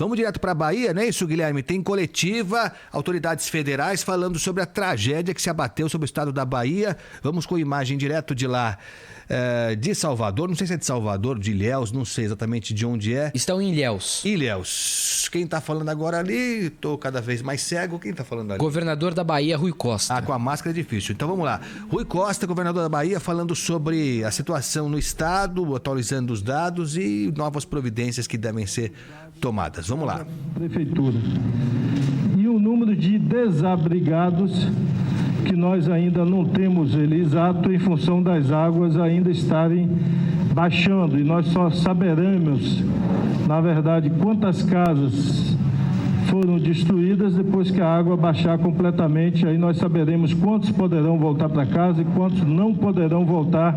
Vamos direto para a Bahia, não é isso, Guilherme? Tem coletiva, autoridades federais falando sobre a tragédia que se abateu sobre o estado da Bahia. Vamos com imagem direto de lá, de Salvador. Não sei se é de Salvador, de Ilhéus, não sei exatamente de onde é. Estão em Ilhéus. Ilhéus. Quem tá falando agora ali, tô cada vez mais cego. Quem tá falando ali? Governador da Bahia, Rui Costa. Ah, com a máscara é difícil. Então vamos lá. Rui Costa, governador da Bahia, falando sobre a situação no estado, atualizando os dados e novas providências que devem ser tomadas. Vamos lá. Prefeitura. E o número de desabrigados que nós ainda não temos ele exato em função das águas ainda estarem baixando. E nós só saberemos, na verdade, quantas casas foram destruídas depois que a água baixar completamente. Aí nós saberemos quantos poderão voltar para casa e quantos não poderão voltar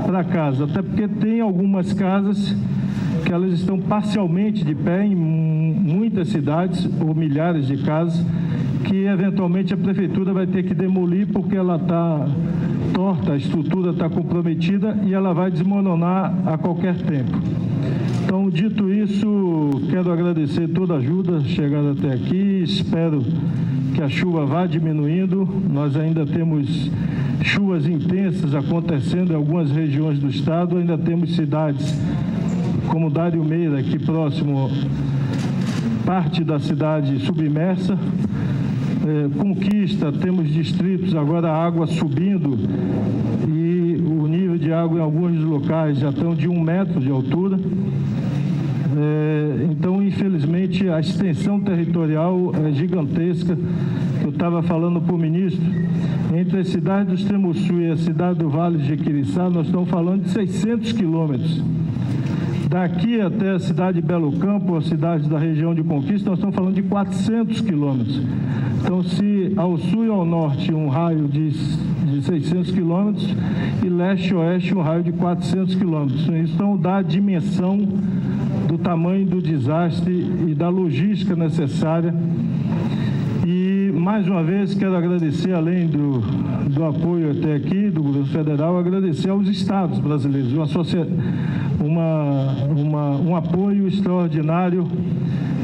para casa. Até porque tem algumas casas que elas estão parcialmente de pé em muitas cidades, ou milhares de casas, que eventualmente a prefeitura vai ter que demolir porque ela está torta, a estrutura está comprometida e ela vai desmoronar a qualquer tempo. Então, dito isso, quero agradecer toda a ajuda chegada até aqui, espero que a chuva vá diminuindo. Nós ainda temos chuvas intensas acontecendo em algumas regiões do estado, ainda temos cidades como Dário Meira, aqui próximo, parte da cidade submersa. Conquista, temos distritos, agora a água subindo e o nível de água em alguns locais já estão de 1 metro de altura. Então, infelizmente, a extensão territorial é gigantesca. Eu estava falando para o ministro, entre a cidade do Extremo Sul e a cidade do Vale de Jequiriçá, nós estamos falando de 600 quilômetros. Daqui até a cidade de Belo Campo, a cidade da região de Conquista, nós estamos falando de 400 quilômetros. Então, se ao sul e ao norte um raio de 600 quilômetros e leste e oeste um raio de 400 quilômetros. Então, dá a dimensão do tamanho do desastre e da logística necessária. E, mais uma vez, quero agradecer, além do apoio até aqui, do governo federal, agradecer aos estados brasileiros, um apoio extraordinário,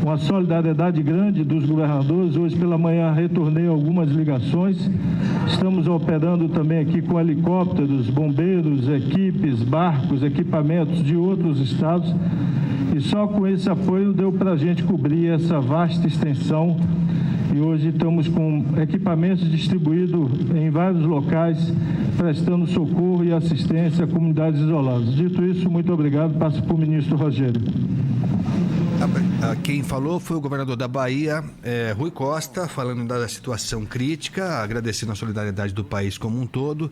uma solidariedade grande dos governadores. Hoje pela manhã retornei algumas ligações. Estamos operando também aqui com helicópteros, bombeiros, equipes, barcos, equipamentos de outros estados. E só com esse apoio deu para a gente cobrir essa vasta extensão. E hoje estamos com equipamentos distribuídos em vários locais, prestando socorro e assistência a comunidades isoladas. Dito isso, muito obrigado. Passo para o ministro Rogério. Quem falou foi o governador da Bahia, Rui Costa, falando da situação crítica, agradecendo a solidariedade do país como um todo.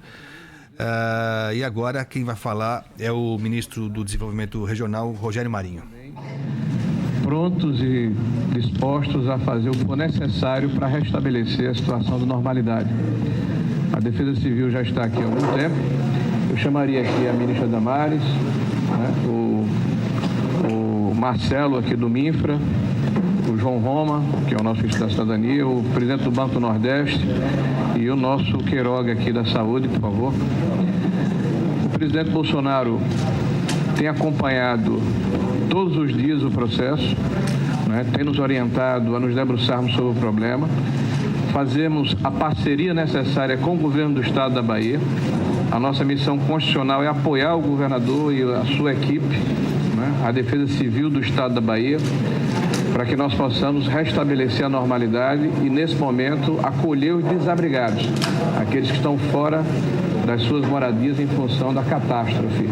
E agora quem vai falar é o ministro do Desenvolvimento Regional, Rogério Marinho. Prontos e dispostos a fazer o que for necessário para restabelecer a situação de normalidade. A Defesa Civil já está aqui há algum tempo. Eu chamaria aqui a ministra Damares, né, o Marcelo aqui do MINFRA, o João Roma, que é o nosso ministro da Cidadania, o presidente do Banco do Nordeste e o nosso Queiroga aqui da Saúde, por favor. O presidente Bolsonaro tem acompanhado todos os dias o processo, né, tem nos orientado a nos debruçarmos sobre o problema. Fazemos a parceria necessária com o governo do estado da Bahia. A nossa missão constitucional é apoiar o governador e a sua equipe, né, a Defesa Civil do estado da Bahia, para que nós possamos restabelecer a normalidade e, nesse momento, acolher os desabrigados, aqueles que estão fora das suas moradias em função da catástrofe.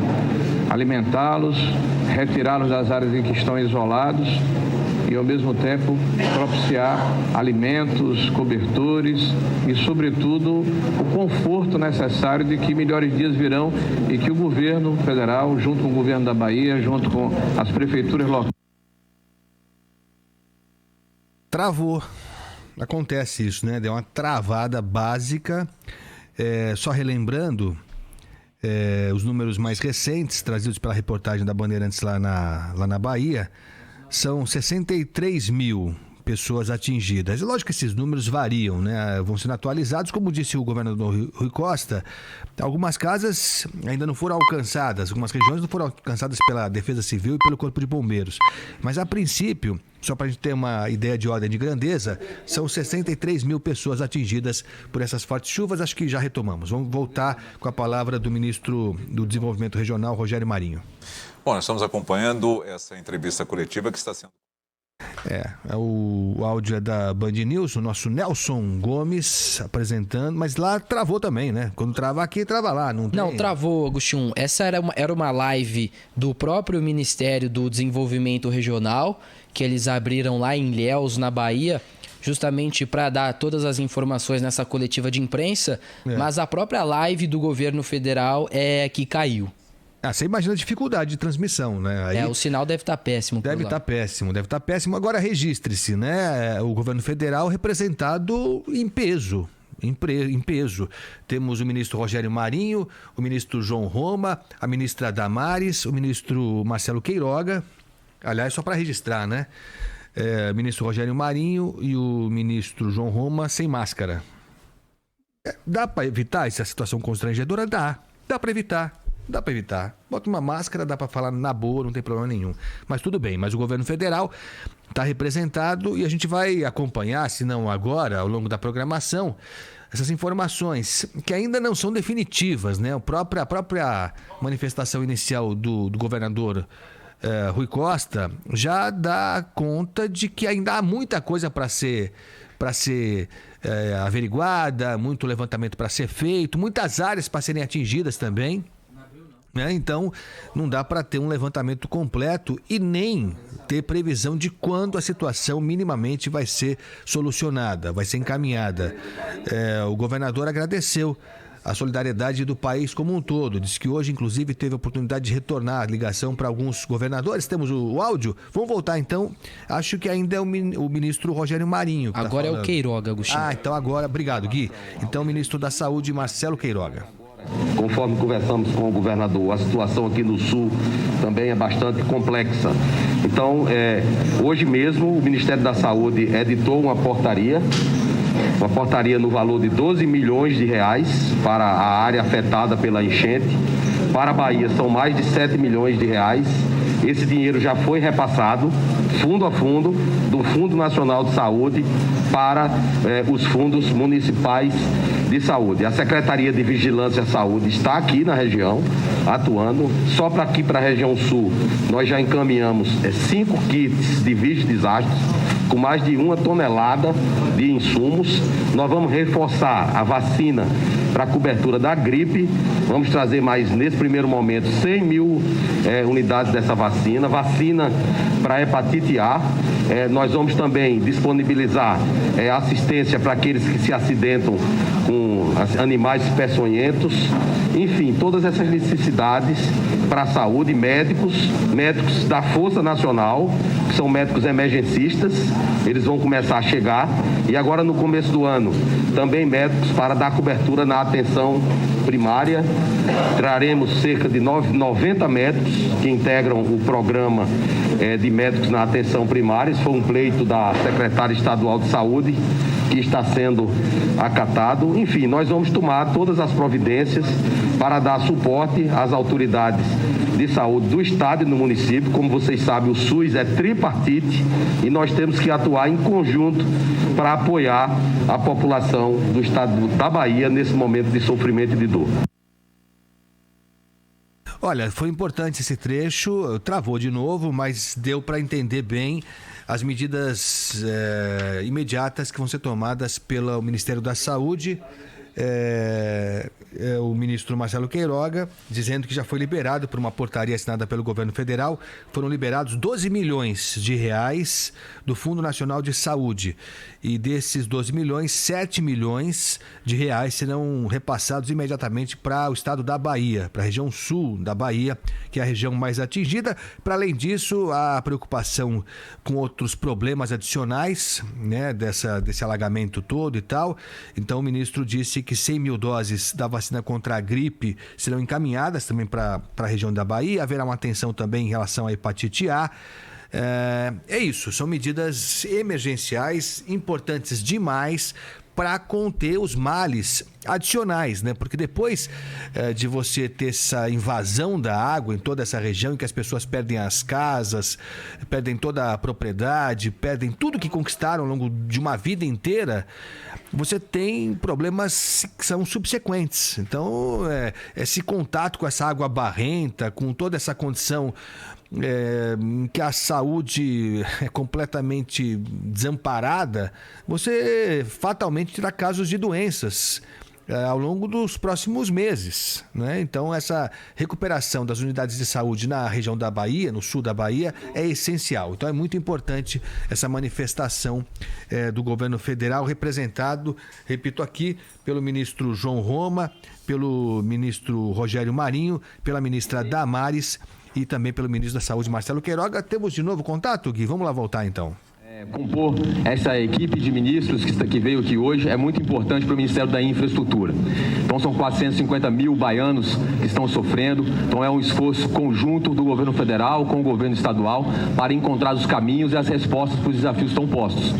Alimentá-los, retirá-los das áreas em que estão isolados e, ao mesmo tempo, propiciar alimentos, cobertores e, sobretudo, o conforto necessário de que melhores dias virão e que o governo federal, junto com o governo da Bahia, junto com as prefeituras locais... Travou. Acontece isso, né? Deu uma travada básica. Só relembrando os números mais recentes, trazidos pela reportagem da Bandeirantes lá na Bahia, são 63 mil pessoas atingidas. E lógico que esses números variam, né? Vão sendo atualizados, como disse o governador Rui Costa, algumas casas ainda não foram alcançadas, algumas regiões não foram alcançadas pela Defesa Civil e pelo Corpo de Bombeiros. Mas a princípio, só para a gente ter uma ideia de ordem de grandeza, são 63 mil pessoas atingidas por essas fortes chuvas. Acho que já retomamos. Vamos voltar com a palavra do ministro do Desenvolvimento Regional, Rogério Marinho. Bom, nós estamos acompanhando essa entrevista coletiva que está sendo... O áudio é da Band News, o nosso Nelson Gomes apresentando, mas lá travou também, né? Quando trava aqui, trava lá. Não travou, Agostinho. Essa era uma live do próprio Ministério do Desenvolvimento Regional, que eles abriram lá em Ilhéus, na Bahia, justamente para dar todas as informações nessa coletiva de imprensa, mas a própria live do governo federal é que caiu. Você imagina a dificuldade de transmissão, né? Aí o sinal deve estar péssimo. Deve estar péssimo. Agora registre-se, né? O governo federal representado em peso. Em peso. Temos o ministro Rogério Marinho, o ministro João Roma, a ministra Damares, o ministro Marcelo Queiroga. Aliás, só para registrar, né? O ministro Rogério Marinho e o ministro João Roma sem máscara. Dá para evitar essa situação constrangedora? Dá para evitar. Bota uma máscara, dá para falar na boa, não tem problema nenhum. Mas tudo bem, mas o governo federal está representado e a gente vai acompanhar, se não agora, ao longo da programação, essas informações que ainda não são definitivas, né? A própria manifestação inicial do governador Rui Costa já dá conta de que ainda há muita coisa para ser averiguada, muito levantamento para ser feito, muitas áreas para serem atingidas também. Então, não dá para ter um levantamento completo e nem ter previsão de quando a situação minimamente vai ser solucionada, vai ser encaminhada. O governador agradeceu a solidariedade do país como um todo. Diz que hoje, inclusive, teve a oportunidade de retornar a ligação para alguns governadores. Temos o áudio. Vamos voltar, então. Acho que ainda é o ministro Rogério Marinho. Agora é o Queiroga, Agostinho. Então agora... Obrigado, Gui. Então, o ministro da Saúde, Marcelo Queiroga. Conforme conversamos com o governador, a situação aqui no Sul também é bastante complexa. Então, hoje mesmo, o Ministério da Saúde editou uma portaria no valor de 12 milhões de reais para a área afetada pela enchente. Para a Bahia, são mais de 7 milhões de reais. Esse dinheiro já foi repassado, fundo a fundo, do Fundo Nacional de Saúde para os fundos municipais de saúde. A Secretaria de Vigilância e Saúde está aqui na região, atuando. Só para aqui, para a região sul, nós já encaminhamos 5 kits de desastres, com mais de 1 tonelada de insumos. Nós vamos reforçar a vacina para a cobertura da gripe. Vamos trazer mais, nesse primeiro momento, 100 mil unidades dessa vacina. Vacina para hepatite A. Nós vamos também disponibilizar assistência para aqueles que se acidentam com animais peçonhentos. Enfim, todas essas necessidades para a saúde, médicos da Força Nacional, que são médicos emergencistas, eles vão começar a chegar. E agora, no começo do ano, também médicos para dar cobertura na atenção primária. Traremos cerca de 90 médicos que integram o programa de médicos na atenção primária. Isso foi um pleito da secretária estadual de saúde, que está sendo acatado. Enfim, nós vamos tomar todas as providências para dar suporte às autoridades de saúde do estado e do município. Como vocês sabem, o SUS é tripartite e nós temos que atuar em conjunto para apoiar a população do estado da Bahia nesse momento de sofrimento e de dor. Olha, foi importante esse trecho, travou de novo, mas deu para entender bem as medidas imediatas que vão ser tomadas pelo Ministério da Saúde. O ministro Marcelo Queiroga dizendo que já foi liberado por uma portaria assinada pelo governo federal. Foram liberados 12 milhões de reais do Fundo Nacional de Saúde. E desses 12 milhões, 7 milhões de reais serão repassados imediatamente para o estado da Bahia, para a região sul da Bahia, que é a região mais atingida. Para além disso, a preocupação com outros problemas adicionais, né, desse alagamento todo e tal. Então o ministro disse que 100 mil doses da vacina contra a gripe serão encaminhadas também para a região da Bahia. Haverá uma atenção também em relação à hepatite A. É isso, são medidas emergenciais importantes demais para conter os males adicionais, né? Porque depois de você ter essa invasão da água em toda essa região, em que as pessoas perdem as casas, perdem toda a propriedade, perdem tudo que conquistaram ao longo de uma vida inteira, você tem problemas que são subsequentes. Então, esse contato com essa água barrenta, com toda essa condição em que a saúde é completamente desamparada, você fatalmente terá casos de doenças ao longo dos próximos meses, né? Então, essa recuperação das unidades de saúde na região da Bahia, no sul da Bahia, é essencial. Então, é muito importante essa manifestação do governo federal, representado, repito aqui, pelo ministro João Roma, pelo ministro Rogério Marinho, pela ministra Damares e também pelo ministro da Saúde, Marcelo Queiroga. Temos de novo contato, Gui? Vamos lá voltar, então. Compor essa equipe de ministros que veio aqui hoje é muito importante para o Ministério da Infraestrutura. Então, são 450 mil baianos que estão sofrendo. Então, é um esforço conjunto do governo federal com o governo estadual para encontrar os caminhos e as respostas para os desafios que estão postos.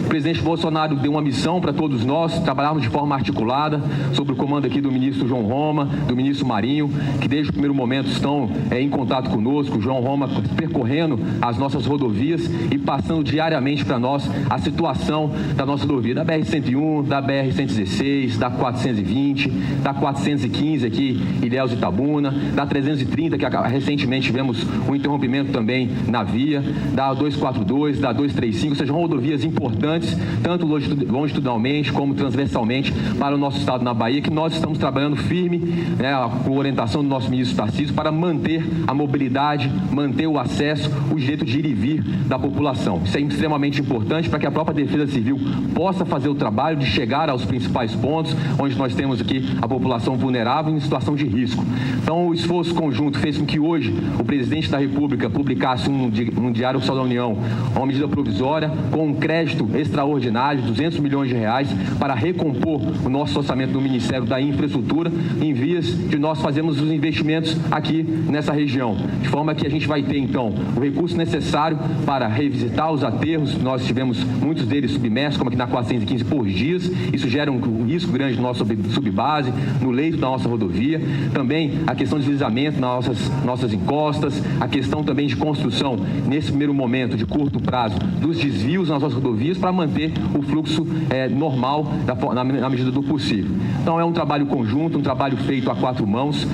O presidente Bolsonaro deu uma missão para todos nós, trabalharmos de forma articulada, sob o comando aqui do ministro João Roma, do ministro Marinho, que desde o primeiro momento estão em contato conosco. O João Roma percorrendo as nossas rodovias e passando diariamente para nós a situação da nossa rodovia, da BR-101, da BR-116, da 420, da 415 aqui, Ilhéus e Itabuna, da 330, que recentemente tivemos um interrompimento também na via, da 242, da 235, ou seja, rodovias importantes, tanto longitudinalmente como transversalmente para o nosso estado na Bahia, que nós estamos trabalhando firme, né, com orientação do nosso ministro Tarcísio, para manter a mobilidade, manter o acesso, o direito de ir e vir da população. Isso é extremamente importante para que a própria Defesa Civil possa fazer o trabalho de chegar aos principais pontos, onde nós temos aqui a população vulnerável em situação de risco. Então, o esforço conjunto fez com que hoje o presidente da República publicasse um Diário Oficial da União, uma medida provisória com um crédito extraordinário de 200 milhões de reais para recompor o nosso orçamento do Ministério da Infraestrutura em vias de nós fazermos os investimentos aqui nessa região, de forma que a gente vai ter então o recurso necessário para revisitar os aterros. Nós tivemos muitos deles submersos, como aqui na 415 por dias. Isso gera um risco grande no nosso subbase, no leito da nossa rodovia. Também a questão de deslizamento nas nossas encostas, a questão também de construção, nesse primeiro momento, de curto prazo, dos desvios nas nossas rodovias para manter o fluxo normal na medida do possível. Então, é um trabalho conjunto, um trabalho feito a quatro mãos,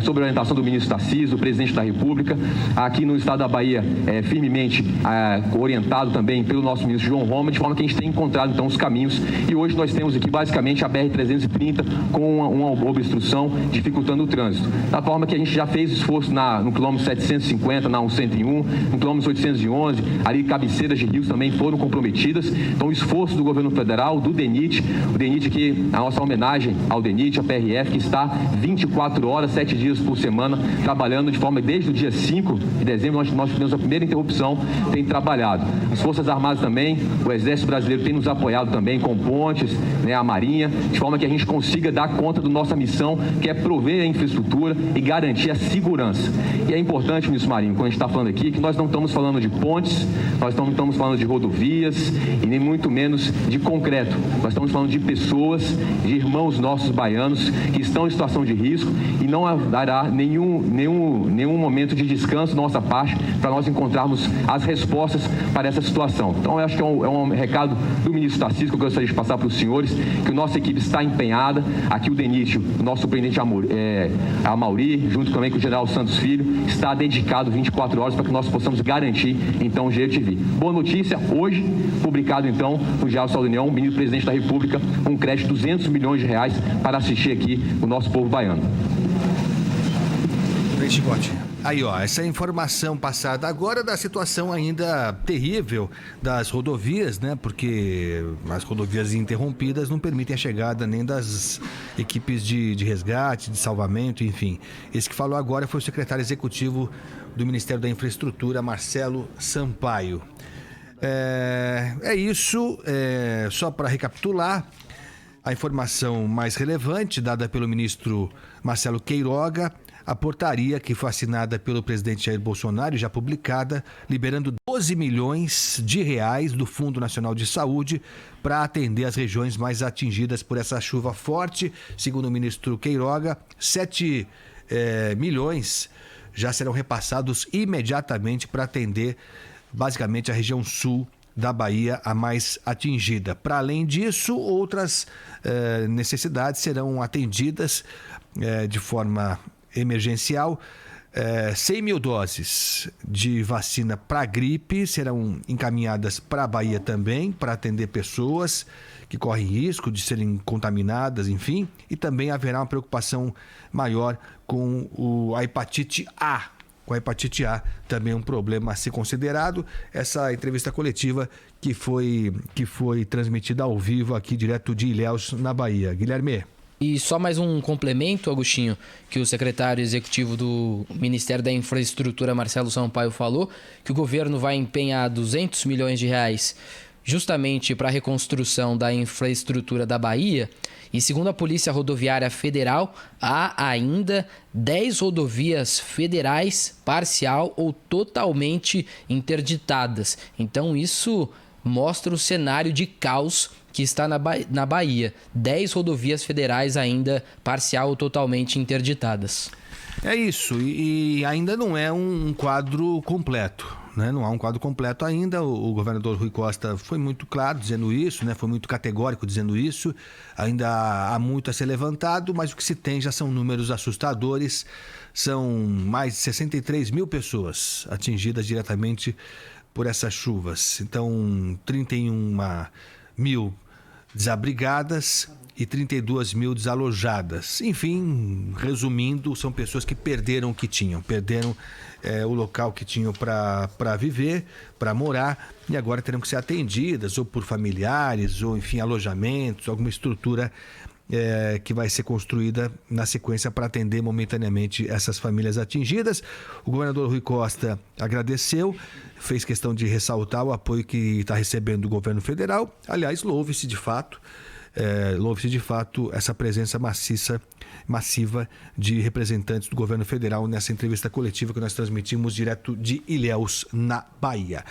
sob a orientação do ministro Tarcísio, do presidente da República, aqui no estado da Bahia, firmemente orientado também pelo nosso ministro João Roma, de forma que a gente tem encontrado então os caminhos, e hoje nós temos aqui basicamente a BR-330 com uma obstrução dificultando o trânsito. Da forma que a gente já fez esforço no quilômetro 750, na 101, no quilômetro 811, ali cabeceiras de rios também foram comprometidas. Então, o esforço do governo federal, do DENIT, o DENIT aqui, a nossa homenagem ao DENIT, a PRF, que está 24 horas, 7 dias por semana, trabalhando de forma, desde o dia 5 de dezembro, nós tivemos a primeira interrupção, tem trabalhado. As Forças Armadas também, o Exército Brasileiro tem nos apoiado também com pontes, né, a Marinha, de forma que a gente consiga dar conta da nossa missão, que é prover a infraestrutura e garantir a segurança. E é importante, ministro Marinho, quando a gente está falando aqui, que nós não estamos falando de pontes, nós não estamos falando de rodovias e nem muito menos de concreto. Nós estamos falando de pessoas, de irmãos nossos baianos que estão em situação de risco, e não haverá nenhum momento de descanso da nossa parte para nós encontrarmos as respostas para essa situação. Então, eu acho que é um recado do ministro Tarcísio que eu gostaria de passar para os senhores, que a nossa equipe está empenhada. Aqui o DENIT, o nosso superintendente Amauri, junto também com o general Santos Filho, está dedicado 24 horas para que nós possamos garantir, então, o direito de vir. Boa notícia, hoje, publicado, então, no Diário Oficial da União, o ministro presidente da República, um crédito de 200 milhões de reais para assistir aqui o nosso povo baiano. Aí, ó, essa informação passada agora da situação ainda terrível das rodovias, né? Porque as rodovias interrompidas não permitem a chegada nem das equipes de resgate, de salvamento, enfim. Esse que falou agora foi o secretário executivo do Ministério da Infraestrutura, Marcelo Sampaio. É isso, só para recapitular, a informação mais relevante dada pelo ministro Marcelo Queiroga: a portaria que foi assinada pelo presidente Jair Bolsonaro e já publicada, liberando 12 milhões de reais do Fundo Nacional de Saúde para atender as regiões mais atingidas por essa chuva forte. Segundo o ministro Queiroga, 7 milhões já serão repassados imediatamente para atender basicamente a região sul da Bahia, a mais atingida. Para além disso, outras necessidades serão atendidas de forma emergencial. 100 mil doses de vacina para gripe serão encaminhadas para a Bahia também, para atender pessoas que correm risco de serem contaminadas, enfim. E também haverá uma preocupação maior com a hepatite A. Com a hepatite A, também um problema a ser considerado. Essa entrevista coletiva que foi transmitida ao vivo aqui direto de Ilhéus, na Bahia. Guilherme. E só mais um complemento, Agostinho, que o secretário executivo do Ministério da Infraestrutura, Marcelo Sampaio, falou, que o governo vai empenhar 200 milhões de reais justamente para a reconstrução da infraestrutura da Bahia. E segundo a Polícia Rodoviária Federal, há ainda 10 rodovias federais parcial ou totalmente interditadas. Então isso mostra o cenário de caos que está na Bahia. 10 rodovias federais ainda parcial ou totalmente interditadas. É isso, e ainda não é um quadro completo, né? Não há um quadro completo ainda. O governador Rui Costa foi muito claro dizendo isso, né? Foi muito categórico dizendo isso. Ainda há muito a ser levantado, mas o que se tem já são números assustadores. São mais de 63 mil pessoas atingidas diretamente por essas chuvas. Então, 31 mil desabrigadas e 32 mil desalojadas. Enfim, resumindo, são pessoas que perderam o que tinham, perderam o local que tinham para viver, para morar, e agora terão que ser atendidas ou por familiares, ou enfim, alojamentos, alguma estrutura que vai ser construída na sequência para atender momentaneamente essas famílias atingidas. O governador Rui Costa agradeceu, fez questão de ressaltar o apoio que está recebendo do governo federal. Aliás, louve-se de fato essa presença massiva de representantes do governo federal nessa entrevista coletiva que nós transmitimos direto de Ilhéus, na Bahia.